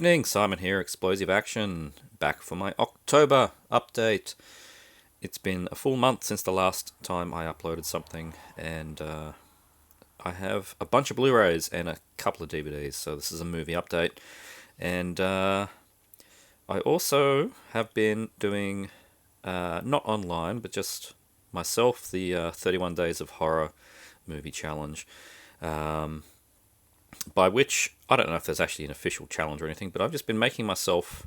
evening, Simon here, Explosive Action, back for my October update. It's been a full month since the last time I uploaded something, and I have a bunch of Blu-rays and a couple of DVDs, so this is a movie update. And I also have been doing, not online, but just myself, the 31 Days of Horror movie challenge. By which, I don't know if there's actually an official challenge or anything, but I've just been making myself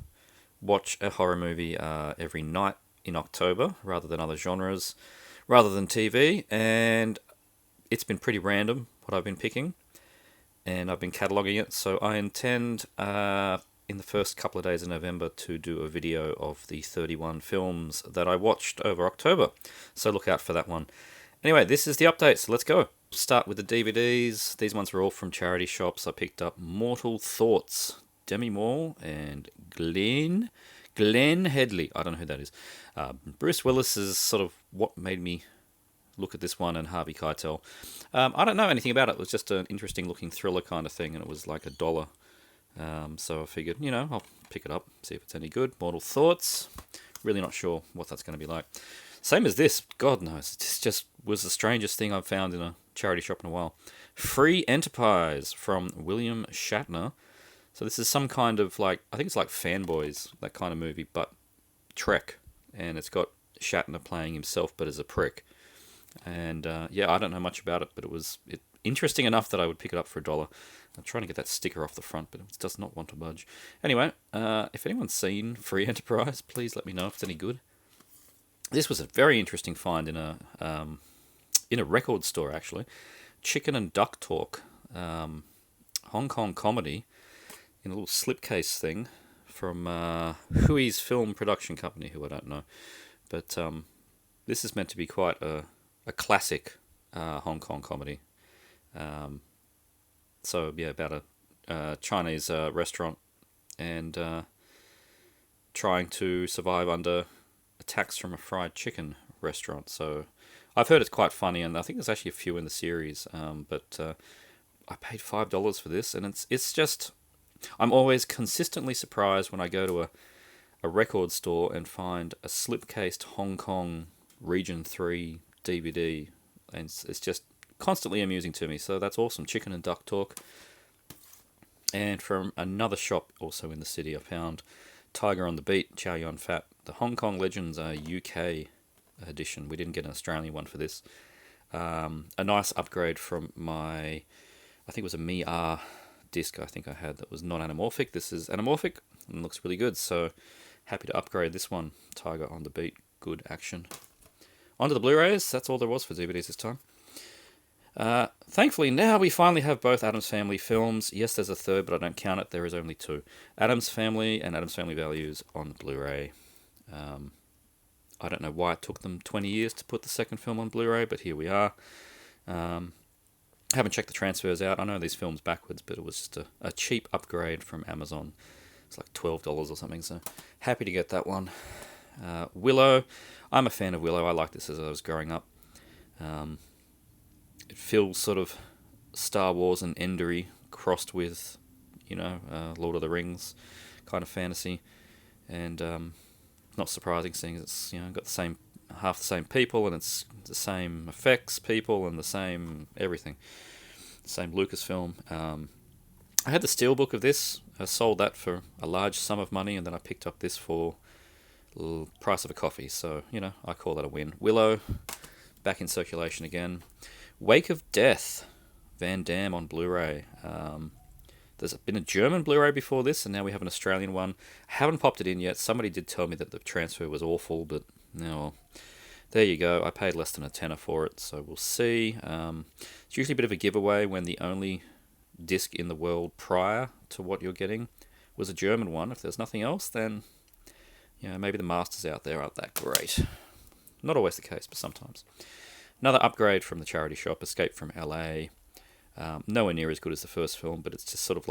watch a horror movie every night in October, rather than other genres, rather than TV, and it's been pretty random what I've been picking, and I've been cataloguing it, so I intend in the first couple of days of November to do a video of the 31 films that I watched over October, so look out for that one. Anyway, this is the update, so let's go. Start with the DVDs. These ones are all from charity shops. I picked up Mortal Thoughts, Demi Moore and Glenn Headley. I don't know who that is. Bruce Willis is sort of what made me look at this one, and Harvey Keitel. I don't know anything about it. It was just an interesting looking thriller kind of thing, and it was like $1. So I figured, I'll pick it up, see if it's any good. Mortal Thoughts. Really not sure what that's going to be like. Same as this, God knows. This just was the strangest thing I've found in a charity shop in a while. Free Enterprise from William Shatner. So this is some kind of I think it's like Fanboys, that kind of movie, but Trek. And it's got Shatner playing himself, but as a prick. And I don't know much about it, but it was interesting enough that I would pick it up for $1. I'm trying to get that sticker off the front, but it does not want to budge. Anyway, if anyone's seen Free Enterprise, please let me know if it's any good. This was a very interesting find in a record store, actually. Chicken and Duck Talk, Hong Kong comedy, in a little slipcase thing from Hui's Film Production Company, who I don't know. But this is meant to be quite a classic Hong Kong comedy. About a Chinese restaurant and trying to survive under attacks from a fried chicken restaurant. So I've heard it's quite funny, and I think there's actually a few in the series. But I paid $5 for this, and it's just, I'm always consistently surprised when I go to a record store and find a slipcased Hong Kong Region 3 DVD, and it's just constantly amusing to me. So that's awesome. Chicken and Duck Talk. And from another shop also in the city, I found Tiger on the Beat, Chow Yun Fat, the Hong Kong Legends UK edition. We didn't get an Australian one for this. A nice upgrade from I think it was a Mi R disc I think I had that was non-anamorphic. This is anamorphic and looks really good, so happy to upgrade this one. Tiger on the Beat, good action. On to the Blu-rays. That's all there was for DVDs this time. Thankfully, now we finally have both Addams Family films. Yes, there's a third, but I don't count it. There is only two. Addams Family and Addams Family Values on Blu-ray. I don't know why it took them 20 years to put the second film on Blu-ray, but here we are. Haven't checked the transfers out. I know these films backwards, but it was just a cheap upgrade from Amazon. It's like $12 or something, so happy to get that one. Willow. I'm a fan of Willow. I liked this as I was growing up. It feels sort of Star Wars and Endery crossed with, Lord of the Rings kind of fantasy. And not surprising, seeing it's got half the same people, and it's the same effects people and the same everything. Same Lucasfilm. I had the steelbook of this. I sold that for a large sum of money, and then I picked up this for the price of a coffee. So I call that a win. Willow, back in circulation again. Wake of Death, Van Damme on Blu-ray. There's been a German Blu-ray before this, and now we have an Australian one. I haven't popped it in yet. Somebody did tell me that the transfer was awful, but no. There you go. I paid less than a tenner for it, so we'll see. It's usually a bit of a giveaway when the only disc in the world prior to what you're getting was a German one. If there's nothing else, then maybe the masters out there aren't that great. Not always the case, but sometimes. Another upgrade from the charity shop, Escape from LA. Nowhere near as good as the first film, but it's just sort of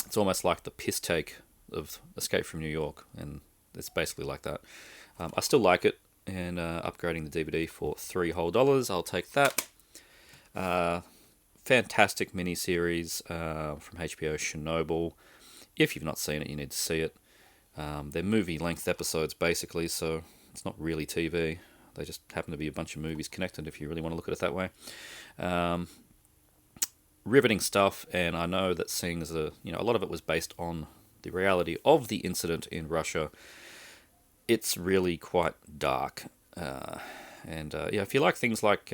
it's almost like the piss take of Escape from New York, and it's basically like that. I still like it, and upgrading the DVD for $3 whole, I'll take that. Fantastic miniseries from HBO, Chernobyl. If you've not seen it, you need to see it. They're movie-length episodes, basically, so it's not really TV. They just happen to be a bunch of movies connected, if you really want to look at it that way. Um, Riveting stuff, and I know that seeing as a lot of it was based on the reality of the incident in Russia, it's really quite dark. And if you like things like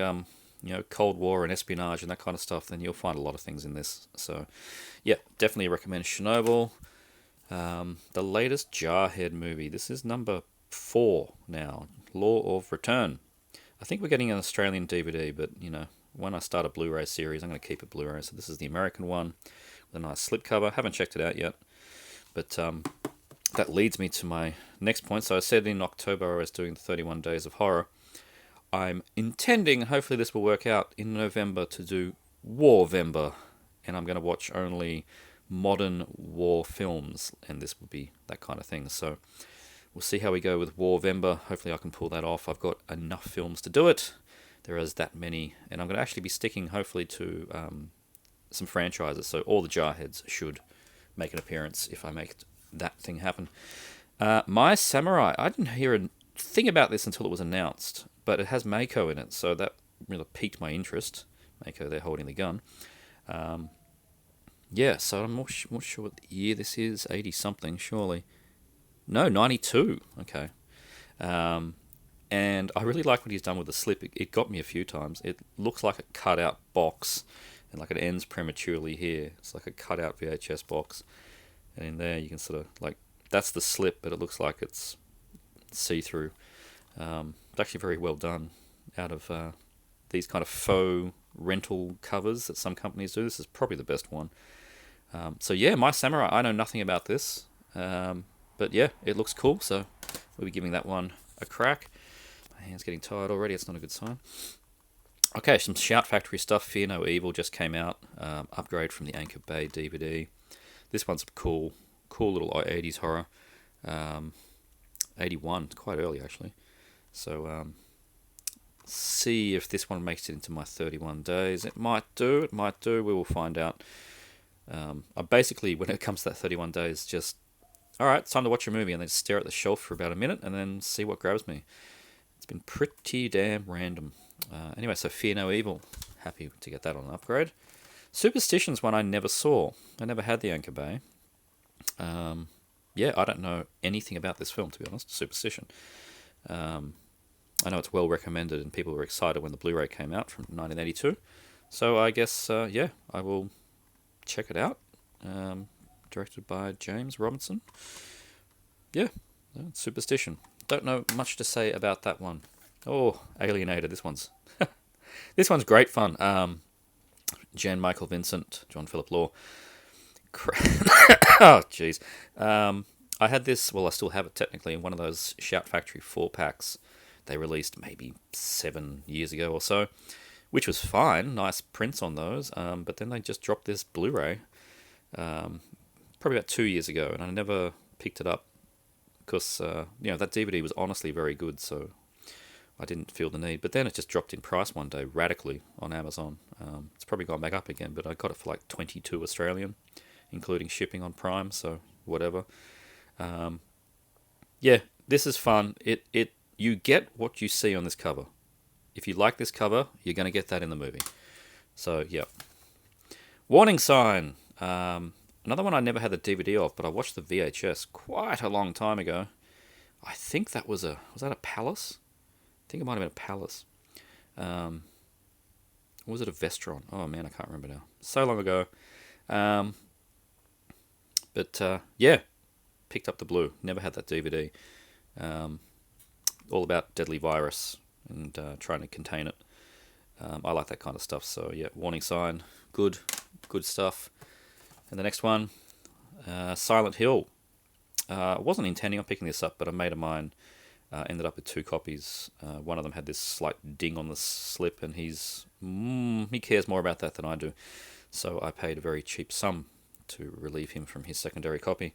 Cold War and espionage and that kind of stuff, then you'll find a lot of things in this. So, yeah, definitely recommend Chernobyl. The latest Jarhead movie. This is number 4 now. Law of Return. I think we're getting an Australian DVD, but when I start a Blu-ray series, I'm going to keep it Blu-ray. So this is the American one with a nice slipcover. Haven't checked it out yet, but that leads me to my next point. So I said in October I was doing the 31 Days of Horror. I'm intending, hopefully this will work out, in November to do Warvember, and I'm going to watch only modern war films, and this will be that kind of thing. So we'll see how we go with Warvember. Hopefully I can pull that off. I've got enough films to do it. There is that many, and I'm going to actually be sticking, hopefully, to some franchises, so all the Jarheads should make an appearance if I make that thing happen. My Samurai, I didn't hear a thing about this until it was announced, but it has Mako in it, so that really piqued my interest. Mako, they're holding the gun. So I'm not sure what year this is. 80-something, surely. No, 92. Okay. And I really like what he's done with the slip. It got me a few times. It looks like a cut-out box, and like it ends prematurely here. It's like a cut-out VHS box. And in there you can sort of, that's the slip, but it looks like it's see-through. It's actually very well done out of these kind of faux rental covers that some companies do. This is probably the best one. My Samurai, I know nothing about this. But yeah, it looks cool, so we'll be giving that one a crack. My hand's getting tired already, it's not a good sign. Okay, some Shout Factory stuff. Fear No Evil just came out. Upgrade from the Anchor Bay DVD. This one's cool little 80s horror. 81, it's quite early actually. So, see if this one makes it into my 31 days. It might do, we will find out. I basically, when it comes to that 31 days, just, alright, it's time to watch a movie, and then stare at the shelf for about a minute, and then see what grabs me. It's been pretty damn random. Anyway, so Fear No Evil. Happy to get that on an upgrade. Superstition's one I never saw. I never had the Anchor Bay. I don't know anything about this film, to be honest. Superstition. I know it's well recommended, and people were excited when the Blu-ray came out from 1982. So I guess, I will check it out. Directed by James Robinson. Yeah, Superstition. Don't know much to say about that one. Oh, Alienated. This one's great fun. Jan Michael Vincent, John Philip Law. Oh, jeez. I had this. Well, I still have it technically in one of those Shout Factory 4-packs they released maybe 7 years ago or so, which was fine. Nice prints on those. But then they just dropped this Blu-ray probably about 2 years ago, and I never picked it up because that DVD was honestly very good, so I didn't feel the need. But then it just dropped in price one day radically on Amazon. It's probably gone back up again, but I got it for like 22 Australian, including shipping on Prime, so whatever. This is fun. You get what you see on this cover. If you like this cover, you're going to get that in the movie. So, yeah. Warning Sign. Another one I never had the DVD of, but I watched the VHS quite a long time ago. I think that was that a Palace? I think it might have been a Palace. Or was it a Vestron? Oh man, I can't remember now. So long ago. Picked up the Blue. Never had that DVD. All about deadly virus and trying to contain it. I like that kind of stuff. So yeah, Warning Sign. Good stuff. And the next one, Silent Hill. I wasn't intending on picking this up, but a mate of mine ended up with 2 copies. One of them had this slight ding on the slip, and he cares more about that than I do. So I paid a very cheap sum to relieve him from his secondary copy.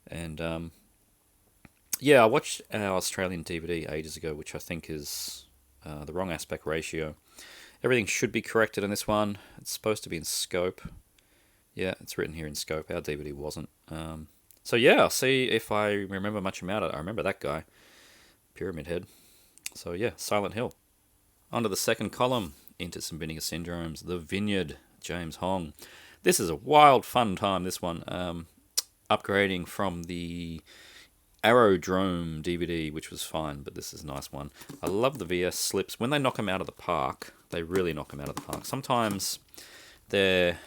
And I watched our Australian DVD ages ago, which I think is the wrong aspect ratio. Everything should be corrected in this one. It's supposed to be in scope. Yeah, it's written here in scope. Our DVD wasn't. So yeah, I'll see if I remember much about it. I remember that guy, Pyramid Head. So yeah, Silent Hill. Onto the second column, into some Vinegar Syndromes. The Vineyard, James Hong. This is a wild, fun time, this one. Upgrading from the Aerodrome DVD, which was fine, but this is a nice one. I love the VS slips. When they knock them out of the park, they really knock them out of the park. Sometimes they're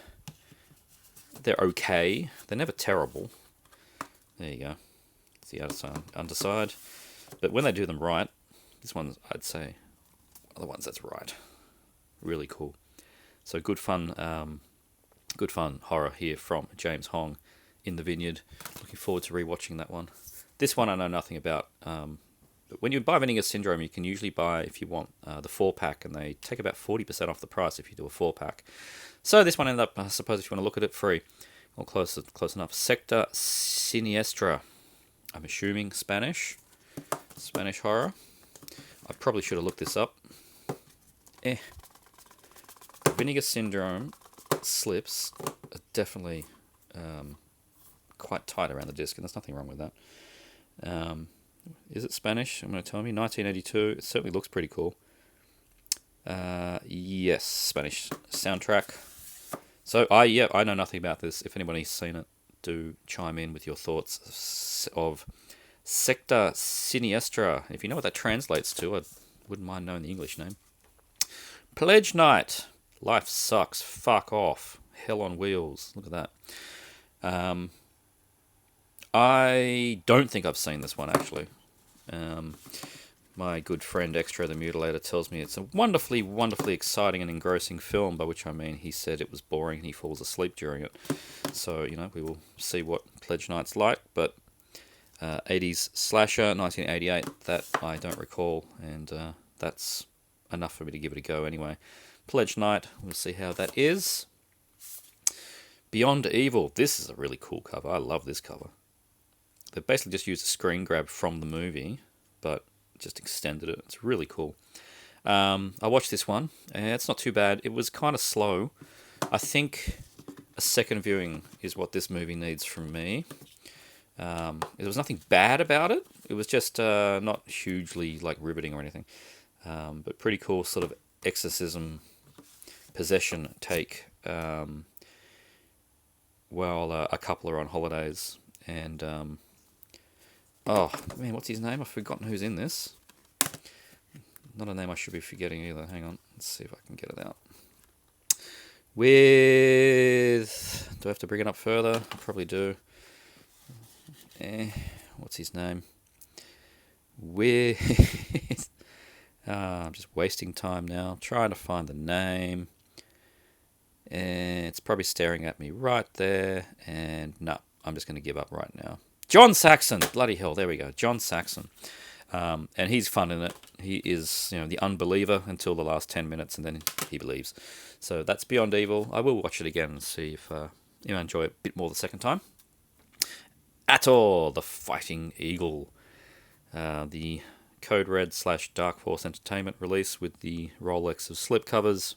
okay. They're never terrible. There you go. It's the underside. But when they do them right, this one's, I'd say, are the ones that's right. Really cool. So good fun horror here from James Hong in the Vineyard. Looking forward to rewatching that one. This one I know nothing about. But when you buy Vinegar Syndrome, you can usually buy, if you want, the 4-pack, and they take about 40% off the price if you do a 4-pack. So this one ended up, I suppose, if you want to look at it, free. Well, close enough. Secta Siniestra. I'm assuming Spanish horror. I probably should have looked this up. Vinegar Syndrome slips are definitely quite tight around the disc, and there's nothing wrong with that. Is it Spanish? I'm going to tell me. 1982. It certainly looks pretty cool. Yes, Spanish soundtrack. So I know nothing about this. If anybody's seen it, do chime in with your thoughts of Secta Siniestra. If you know what that translates to, I wouldn't mind knowing the English name. Pledge Night. Life sucks. Fuck off. Hell on wheels. Look at that. I don't think I've seen this one, actually. My good friend Extra the Mutilator tells me it's a wonderfully, wonderfully exciting and engrossing film, by which I mean he said it was boring and he falls asleep during it. So, we will see what Pledge Night's like, but 80s slasher, 1988, that I don't recall, and that's enough for me to give it a go anyway. Pledge Night, we'll see how that is. Beyond Evil, this is a really cool cover. I love this cover. They've basically just used a screen grab from the movie, but just extended it. It's really cool. I watched this one, and it's not too bad. It was kind of slow. I think a second viewing is what this movie needs from me. There was nothing bad about it. It was just not hugely riveting or anything, but pretty cool sort of exorcism, possession take. While a couple are on holidays, and oh man, what's his name? I've forgotten who's in this. Not a name I should be forgetting either. Hang on, let's see if I can get it out. Do I have to bring it up further? I probably do. What's his name? I'm just wasting time now, trying to find the name. And it's probably staring at me right there. And no, I'm just going to give up right now. John Saxon! Bloody hell, there we go. John Saxon. And he's fun in it. He is, the unbeliever until the last 10 minutes, and then he believes. So that's Beyond Evil. I will watch it again and see if I enjoy it a bit more the second time. Ator, the Fighting Eagle. The Code Red / Dark Horse Entertainment release with the Rolex of slipcovers.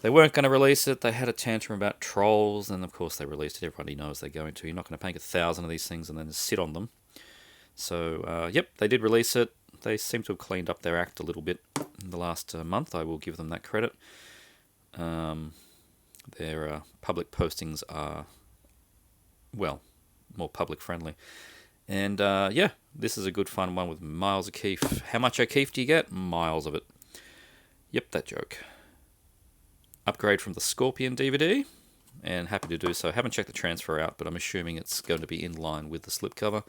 They weren't going to release it. They had a tantrum about trolls, and of course they released it. Everybody knows they're going to. You're not going to make 1,000 of these things and then just sit on them. So, yep, they did release it. They seem to have cleaned up their act a little bit in the last month. I will give them that credit. Their public postings are, more public friendly. And, yeah, this is a good fun one with Miles O'Keefe. How much O'Keefe do you get? Miles of it. Yep, that joke. Upgrade from the Scorpion DVD, and happy to do so. I haven't checked the transfer out, but I'm assuming it's going to be in line with the slipcover.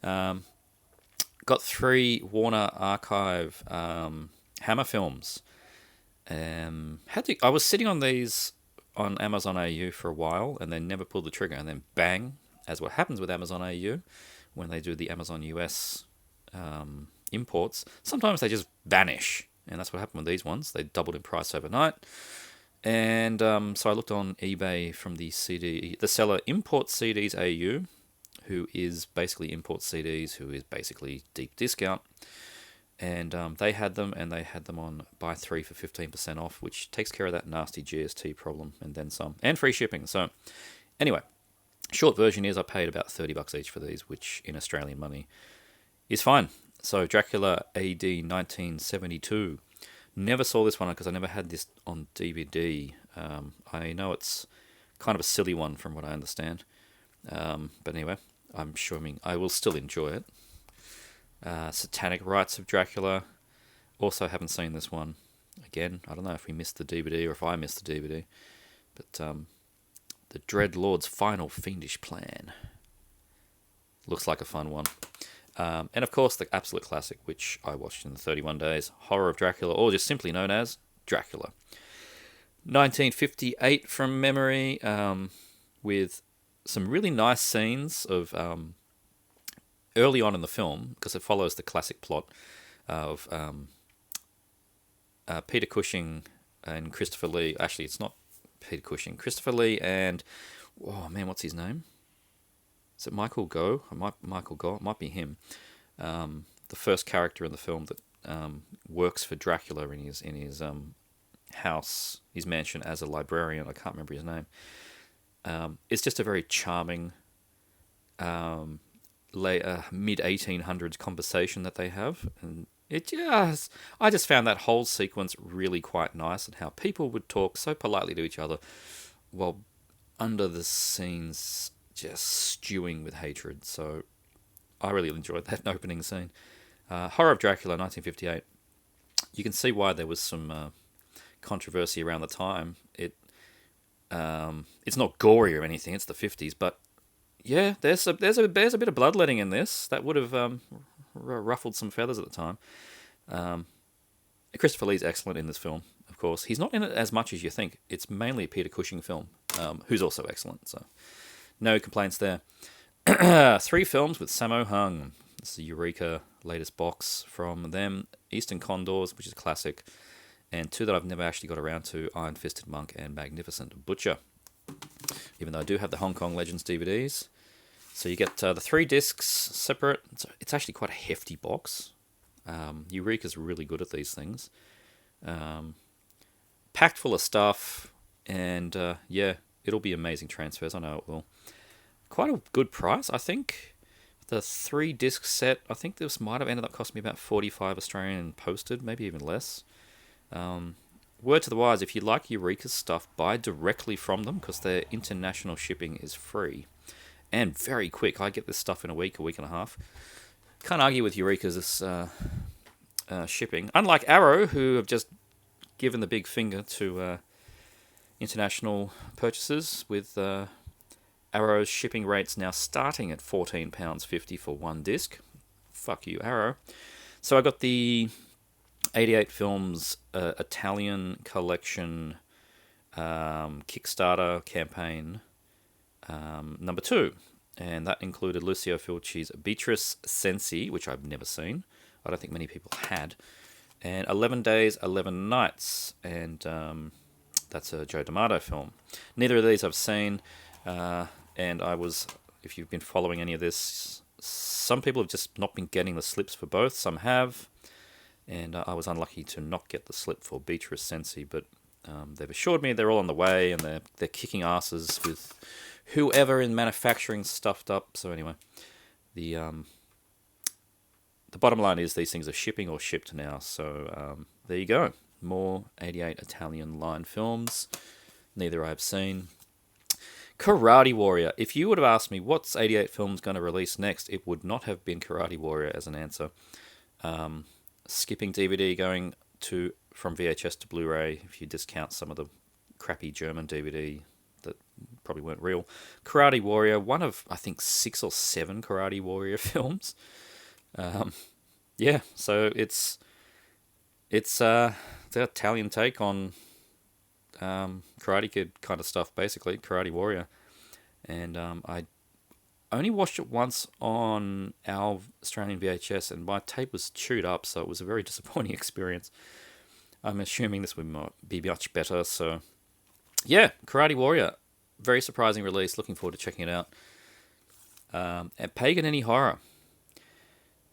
Got 3 Warner Archive Hammer films. I was sitting on these on Amazon AU for a while, and they never pulled the trigger, and then bang, as what happens with Amazon AU when they do the Amazon US imports, sometimes they just vanish, and that's what happened with these ones. They doubled in price overnight. And so I looked on eBay from the seller Import CDs AU, who is basically Import CDs, who is basically deep discount. And they had them, and they had them on buy 3 for 15% off, which takes care of that nasty GST problem and then some, and free shipping. So anyway, short version is I paid about $30 each for these, which in Australian money is fine. So Dracula AD 1972. Never saw this one because I never had this on DVD. I know it's kind of a silly one from what I understand. But anyway, I'm assuming I will still enjoy it. Satanic Rites of Dracula. Also haven't seen this one. Again, I don't know if we missed the DVD or if I missed the DVD. But the Dread Lord's Final Fiendish Plan. Looks like a fun one. And of course, the absolute classic, which I watched in the 31 days, Horror of Dracula, or just simply known as Dracula. 1958 from memory, with some really nice scenes of early on in the film, because it follows the classic plot of Peter Cushing and Christopher Lee. Actually, it's not Peter Cushing. Christopher Lee and, oh man, what's his name? Is it Michael Gough? Michael Gough? It might be him. The first character in the film that works for Dracula in his house, his mansion as a librarian. I can't remember his name. It's just a very charming mid 1800s conversation that they have, and I just found that whole sequence really quite nice, and how people would talk so politely to each other while under the scenes just stewing with hatred. So I really enjoyed that opening scene. Horror of Dracula, 1958. You can see why there was some controversy around the time. It's not gory or anything. It's the 50s, but yeah, there's a bit of bloodletting in this that would have ruffled some feathers at the time. Christopher Lee's excellent in this film. Of course, he's not in it as much as you think. It's mainly a Peter Cushing film, who's also excellent. So no complaints there. 3 films with Sammo Hung. This is the Eureka latest box from them. Eastern Condors, which is classic. And 2 that I've never actually got around to, Iron Fisted Monk and Magnificent Butcher. Even though I do have the Hong Kong Legends DVDs. So you get the 3 discs separate. It's actually quite a hefty box. Eureka's really good at these things. Packed full of stuff. And it'll be amazing transfers. I know it will. Quite a good price, I think. The 3 disc set, I think this might have ended up costing me about 45 Australian posted, maybe even less. Word to the wise, if you like Eureka's stuff, buy directly from them, because their international shipping is free. And very quick. I get this stuff in a week and a half. Can't argue with Eureka's shipping. Unlike Arrow, who have just given the big finger to international purchases, with Arrow's shipping rates now starting at £14.50 for 1 disc. Fuck you, Arrow. So I got the 88 Films Italian Collection Kickstarter campaign number 2. And that included Lucio Fulci's Beatrice Cenci, which I've never seen. I don't think many people had. And 11 Days, 11 Nights. And that's a Joe D'Amato film. Neither of these I've seen. And if you've been following any of this, some people have just not been getting the slips for both. Some have. And I was unlucky to not get the slip for Beatrice Cenci. But they've assured me they're all on the way, and they're kicking asses with whoever in manufacturing stuffed up. So anyway, the bottom line is these things are shipping or shipped now. So there you go. More 88 Italian line films. Neither I've seen. Karate Warrior. If you would have asked me what's 88 Films going to release next, it would not have been Karate Warrior as an answer. Skipping DVD going from VHS to Blu-ray, if you discount some of the crappy German DVD that probably weren't real. Karate Warrior, one of, I think, 6 or 7 Karate Warrior films. So it's the Italian take on Karate Kid kind of stuff, basically, Karate Warrior. And I only watched it once on our Australian VHS, and my tape was chewed up, so it was a very disappointing experience. I'm assuming this would be much better, so yeah, Karate Warrior, very surprising release, looking forward to checking it out. And Pagan Any Horror.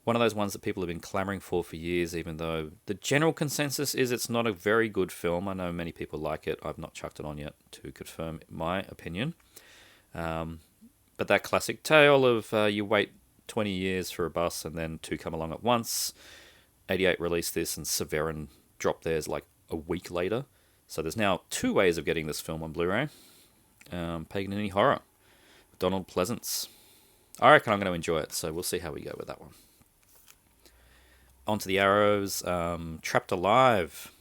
One of those ones that people have been clamoring for years, even though the general consensus is it's not a very good film. I know many people like it. I've not chucked it on yet to confirm my opinion. But that classic tale of you wait 20 years for a bus and then two come along at once. 88 released this and Severin dropped theirs like a week later. So there's now two ways of getting this film on Blu-ray. Paganini Horror. Donald Pleasance. I reckon I'm going to enjoy it, so we'll see how we go with that one. On to the Arrows. Trapped Alive.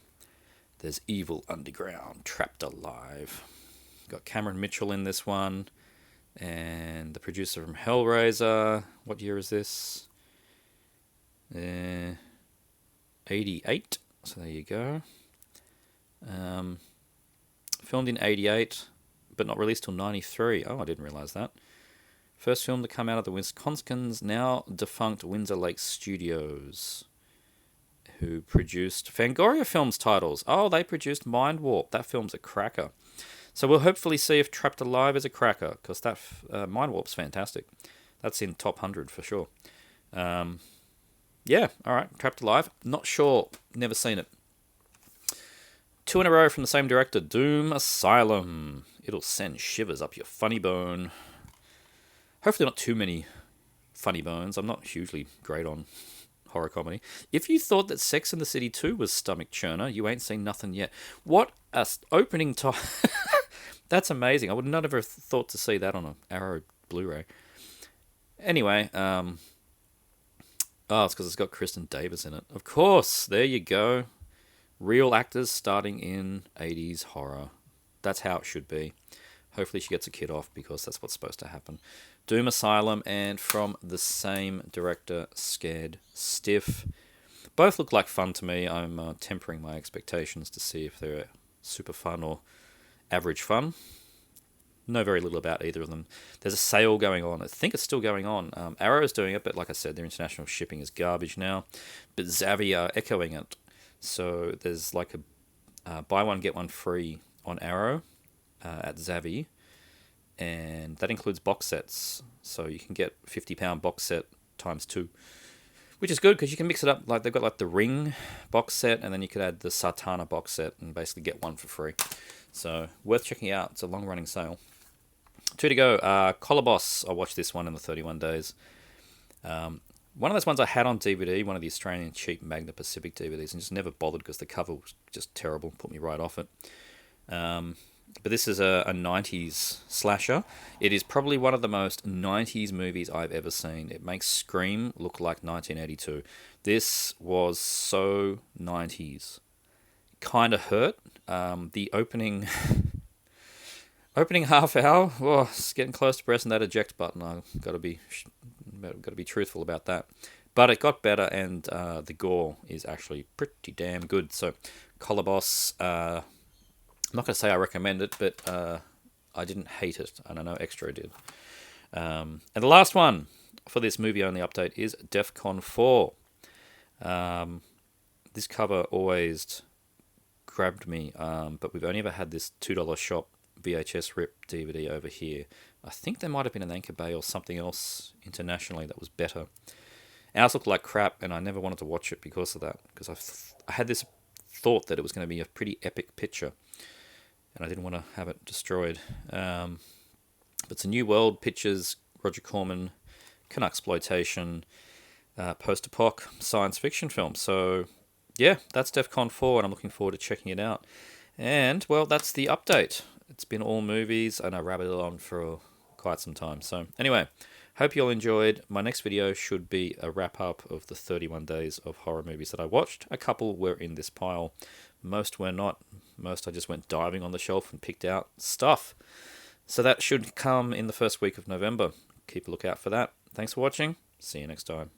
There's Evil Underground. Trapped Alive. Got Cameron Mitchell in this one. And the producer from Hellraiser. What year is this? 88. So there you go. Filmed in 88, but not released till 93. Oh, I didn't realise that. First film to come out of the Wisconsin's now defunct Windsor Lake Studios, who produced Fangoria Films titles. Oh, they produced Mind Warp. That film's a cracker. So we'll hopefully see if Trapped Alive is a cracker, because that Mind Warp's fantastic. That's in top 100 for sure. Yeah, alright, Trapped Alive. Not sure, never seen it. Two in a row from the same director, Doom Asylum. It'll send shivers up your funny bone. Hopefully not too many funny bones. I'm not hugely great on horror comedy. If you thought that Sex and the City 2 was stomach churner, you ain't seen nothing yet. What a opening time. That's amazing. I would not have thought to see that on an Arrow Blu-ray. Anyway, it's because it's got Kristen Davis in it. Of course, there you go. Real actors starting in 80s horror. That's how it should be. Hopefully she gets a kid off, because that's what's supposed to happen. Doom Asylum, and from the same director, Scared Stiff. Both look like fun to me. I'm tempering my expectations to see if they're super fun or average fun. Know very little about either of them. There's a sale going on. I think it's still going on. Arrow's doing it, but like I said, their international shipping is garbage now. But Zavvi are echoing it. So there's like a buy one, get one free on Arrow at Zavvi. And that includes box sets. So you can get a £50 box set times 2. Which is good, because you can mix it up. Like they've got like the Ring box set, and then you could add the Satana box set and basically get one for free. So worth checking out. It's a long running sale. 2 to go. Collar Boss. I watched this one in the 31 days. One of those ones I had on DVD, one of the Australian cheap Magna Pacific DVDs, and just never bothered because the cover was just terrible. Put me right off it. But this is a 90s slasher. It is probably one of the most 90s movies I've ever seen. It makes Scream look like 1982. This was so 90s. Kind of hurt. The opening half hour, it's getting close to pressing that eject button. I've got to be truthful about that. But it got better, and the gore is actually pretty damn good. So, Collar Boss, I'm not going to say I recommend it, but I didn't hate it, and I know Extra did. And the last one for this movie-only update is DEFCON 4. This cover always grabbed me, but we've only ever had this $2 shop VHS rip DVD over here. I think there might have been an Anchor Bay or something else internationally that was better. Ours looked like crap, and I never wanted to watch it because of that, because I had this thought that it was going to be a pretty epic picture, and I didn't want to have it destroyed. But it's a New World Pictures, Roger Corman, Canucksploitation, post-apoc science fiction film. So, yeah, that's DEFCON 4, and I'm looking forward to checking it out. And, well, that's the update. It's been all movies, and I rabbited on for quite some time. So, anyway, hope you all enjoyed. My next video should be a wrap-up of the 31 days of horror movies that I watched. A couple were in this pile. Most were not. Most I just went diving on the shelf and picked out stuff. So that should come in the first week of November. Keep a lookout for that. Thanks for watching. See you next time.